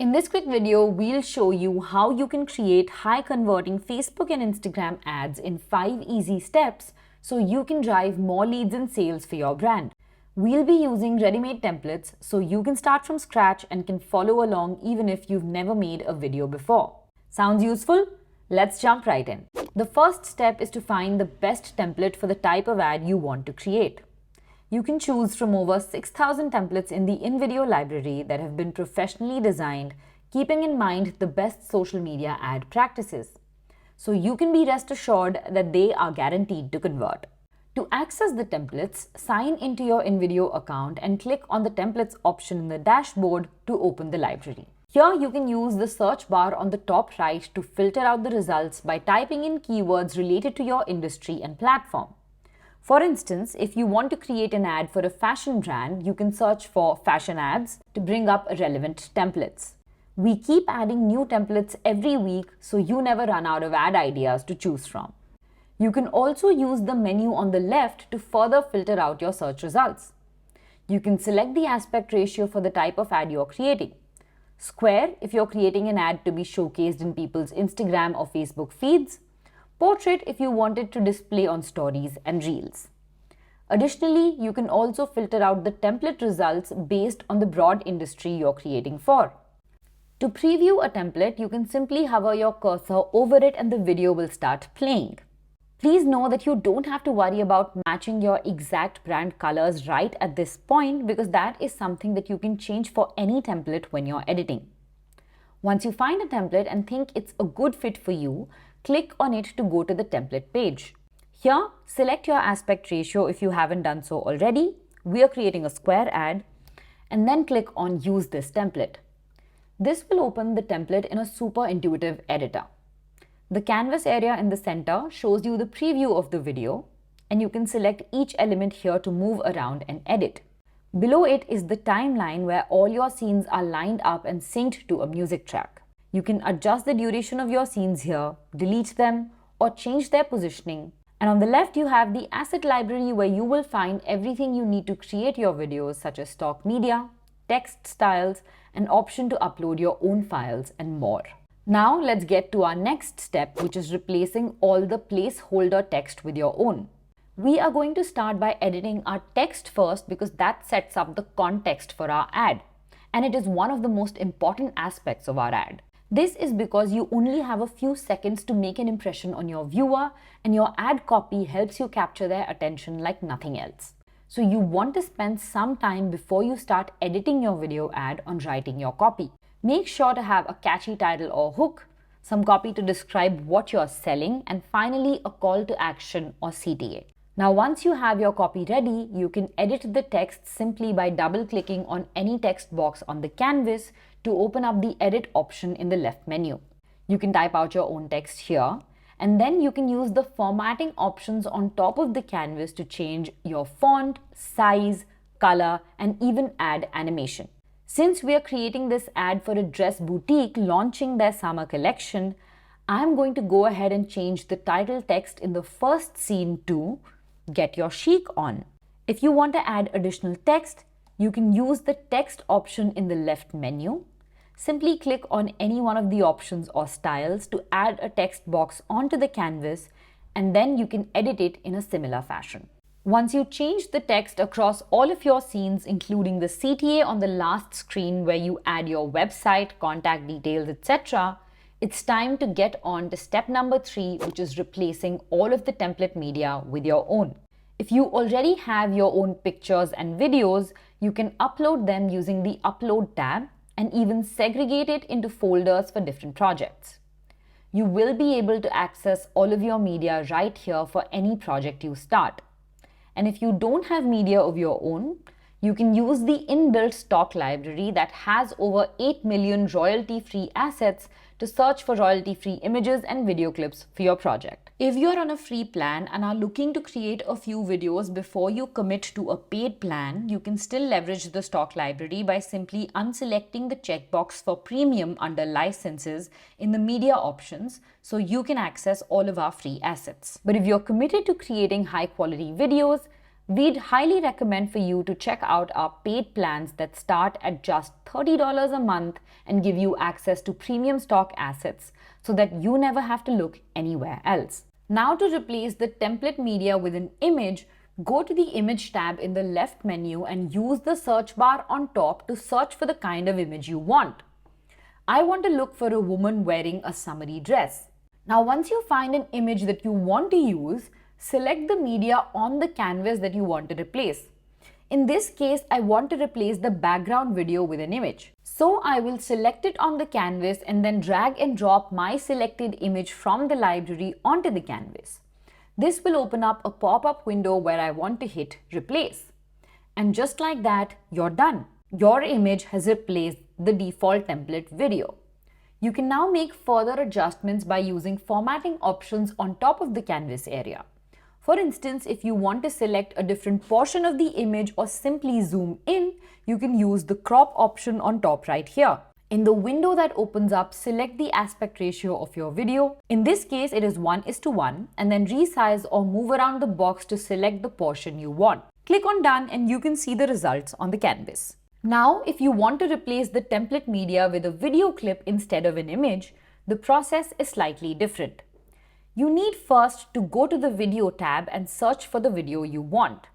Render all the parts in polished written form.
In this quick video, we'll show you how you can create high converting Facebook and Instagram ads in 5 easy steps so you can drive more leads and sales for your brand. We'll be using ready-made templates so you can start from scratch and can follow along even if you've never made a video before. Sounds useful? Let's jump right in. The first step is to find the best template for the type of ad you want to create. You can choose from over 6,000 templates in the InVideo library that have been professionally designed, keeping in mind the best social media ad practices. So you can be rest assured that they are guaranteed to convert. To access the templates, sign into your InVideo account and click on the templates option in the dashboard to open the library. Here you can use the search bar on the top right to filter out the results by typing in keywords related to your industry and platform. For instance, if you want to create an ad for a fashion brand, you can search for fashion ads to bring up relevant templates. We keep adding new templates every week so you never run out of ad ideas to choose from. You can also use the menu on the left to further filter out your search results. You can select the aspect ratio for the type of ad you're creating. Square if you're creating an ad to be showcased in people's Instagram or Facebook feeds. Portrait if you want it to display on stories and reels. Additionally, you can also filter out the template results based on the broad industry you're creating for. To preview a template, you can simply hover your cursor over it and the video will start playing. Please know that you don't have to worry about matching your exact brand colors right at this point because that is something that you can change for any template when you're editing. Once you find a template and think it's a good fit for you, click on it to go to the template page. Here, select your aspect ratio if you haven't done so already. We are creating a square ad and then click on Use this template. This will open the template in a super intuitive editor. The canvas area in the center shows you the preview of the video and you can select each element here to move around and edit. Below it is the timeline where all your scenes are lined up and synced to a music track. You can adjust the duration of your scenes here, delete them, or change their positioning. And on the left, you have the asset library where you will find everything you need to create your videos such as stock media, text styles, an option to upload your own files, and more. Now let's get to our next step, which is replacing all the placeholder text with your own. We are going to start by editing our text first because that sets up the context for our ad. And it is one of the most important aspects of our ad. This is because you only have a few seconds to make an impression on your viewer and your ad copy helps you capture their attention like nothing else. So you want to spend some time before you start editing your video ad on writing your copy. Make sure to have a catchy title or hook, some copy to describe what you're selling, and finally a call to action or CTA. Now once you have your copy ready, you can edit the text simply by double-clicking on any text box on the canvas to open up the edit option in the left menu. You can type out your own text here, and then you can use the formatting options on top of the canvas to change your font, size, color, and even add animation. Since we are creating this ad for a dress boutique launching their summer collection, I'm going to go ahead and change the title text in the first scene to Get Your Chic On. If you want to add additional text, you can use the text option in the left menu. Simply click on any one of the options or styles to add a text box onto the canvas, and then you can edit it in a similar fashion. Once you change the text across all of your scenes, including the CTA on the last screen where you add your website, contact details, etc., it's time to get on to step number 3, which is replacing all of the template media with your own. If you already have your own pictures and videos, you can upload them using the Upload tab and even segregate it into folders for different projects. You will be able to access all of your media right here for any project you start. And if you don't have media of your own, you can use the inbuilt stock library that has over 8 million royalty-free assets to search for royalty-free images and video clips for your project. If you're on a free plan and are looking to create a few videos before you commit to a paid plan, you can still leverage the stock library by simply unselecting the checkbox for premium under licenses in the media options so you can access all of our free assets. But if you're committed to creating high quality videos, we'd highly recommend for you to check out our paid plans that start at just $30 a month and give you access to premium stock assets so that you never have to look anywhere else. Now, to replace the template media with an image, go to the Image tab in the left menu and use the search bar on top to search for the kind of image you want. I want to look for a woman wearing a summery dress. Now, once you find an image that you want to use, select the media on the canvas that you want to replace. In this case, I want to replace the background video with an image. So I will select it on the canvas and then drag and drop my selected image from the library onto the canvas. This will open up a pop-up window where I want to hit replace. And just like that, you're done. Your image has replaced the default template video. You can now make further adjustments by using formatting options on top of the canvas area. For instance, if you want to select a different portion of the image or simply zoom in, you can use the crop option on top right here. In the window that opens up, select the aspect ratio of your video. In this case, it is 1:1, and then resize or move around the box to select the portion you want. Click on Done and you can see the results on the canvas. Now, if you want to replace the template media with a video clip instead of an image, the process is slightly different. You need first to go to the Video tab and search for the video you want.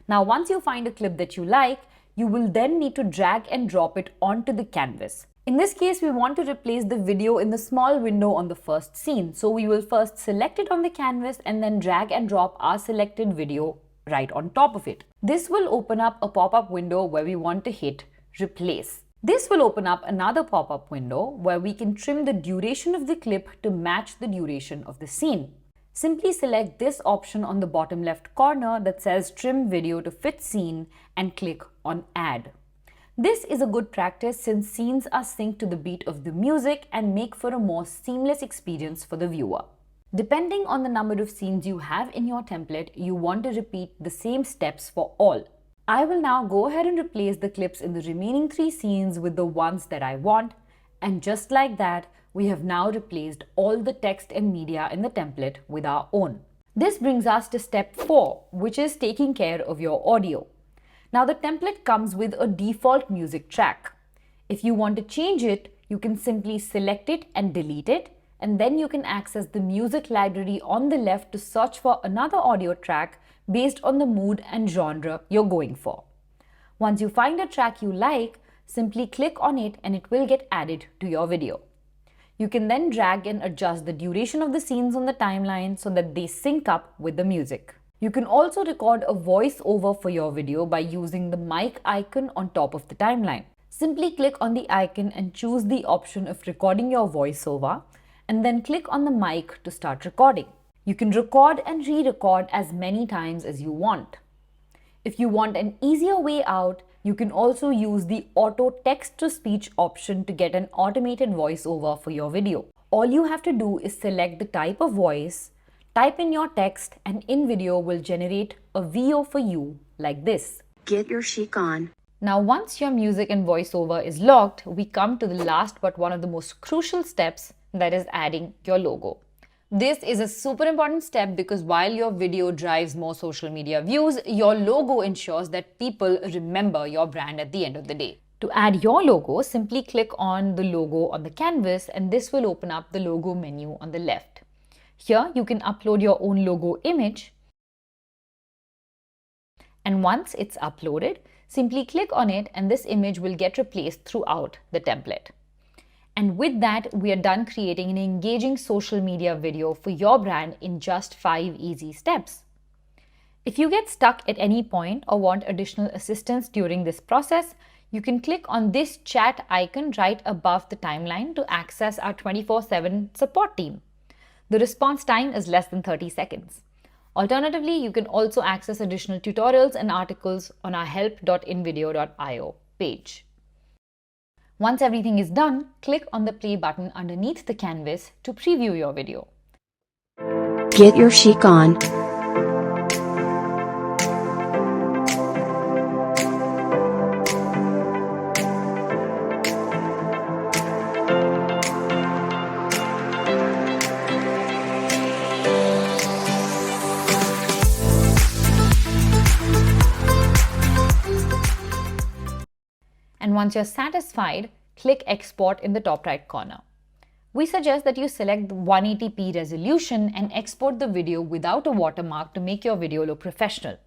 Now, once you find a clip that you like, you will then need to drag and drop it onto the canvas. In this case, we want to replace the video in the small window on the first scene. So we will first select it on the canvas and then drag and drop our selected video right on top of it. This will open up a pop-up window where we want to hit replace. This will open up another pop-up window where we can trim the duration of the clip to match the duration of the scene. Simply select this option on the bottom left corner that says Trim Video to Fit Scene and click on Add. This is a good practice since scenes are synced to the beat of the music and make for a more seamless experience for the viewer. Depending on the number of scenes you have in your template, you want to repeat the same steps for all. I will now go ahead and replace the clips in the remaining 3 scenes with the ones that I want, and just like that, we have now replaced all the text and media in the template with our own. This brings us to step 4, which is taking care of your audio. Now, the template comes with a default music track. If you want to change it, you can simply select it and delete it, and then you can access the music library on the left to search for another audio track based on the mood and genre you're going for. Once you find a track you like, simply click on it and it will get added to your video. You can then drag and adjust the duration of the scenes on the timeline so that they sync up with the music. You can also record a voiceover for your video by using the mic icon on top of the timeline. Simply click on the icon and choose the option of recording your voiceover, and then click on the mic to start recording. You can record and re-record as many times as you want. If you want an easier way out, you can also use the auto text-to-speech option to get an automated voiceover for your video. All you have to do is select the type of voice, type in your text, and InVideo will generate a VO for you like this. Get your chic on. Now, once your music and voiceover is locked, we come to the last but one of the most crucial steps, that is adding your logo. This is a super important step because while your video drives more social media views, your logo ensures that people remember your brand at the end of the day. To add your logo, simply click on the logo on the canvas and this will open up the logo menu on the left. Here you can upload your own logo image, and once it's uploaded, simply click on it and this image will get replaced throughout the template. And with that, we are done creating an engaging social media video for your brand in just 5 easy steps. If you get stuck at any point or want additional assistance during this process, you can click on this chat icon right above the timeline to access our 24/7 support team. The response time is less than 30 seconds. Alternatively, you can also access additional tutorials and articles on our help.invideo.io page. Once everything is done, click on the play button underneath the canvas to preview your video. Get your chic on. once you're satisfied, click Export in the top right corner. We suggest that you select the 180p resolution and export the video without a watermark to make your video look professional.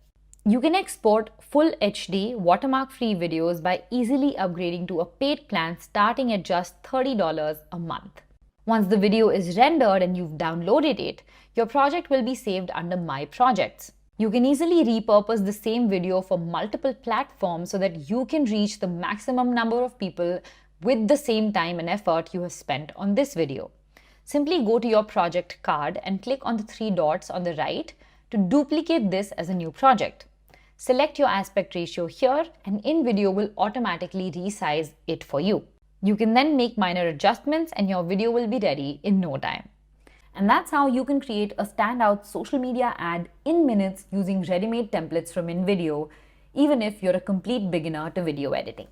You can export full HD watermark-free videos by easily upgrading to a paid plan starting at just $30 a month. Once the video is rendered and you've downloaded it, your project will be saved under My Projects. You can easily repurpose the same video for multiple platforms so that you can reach the maximum number of people with the same time and effort you have spent on this video. Simply go to your project card and click on the 3 dots on the right to duplicate this as a new project. Select your aspect ratio here and InVideo will automatically resize it for you. You can then make minor adjustments and your video will be ready in no time. And that's how you can create a standout social media ad in minutes using ready-made templates from InVideo, even if you're a complete beginner to video editing.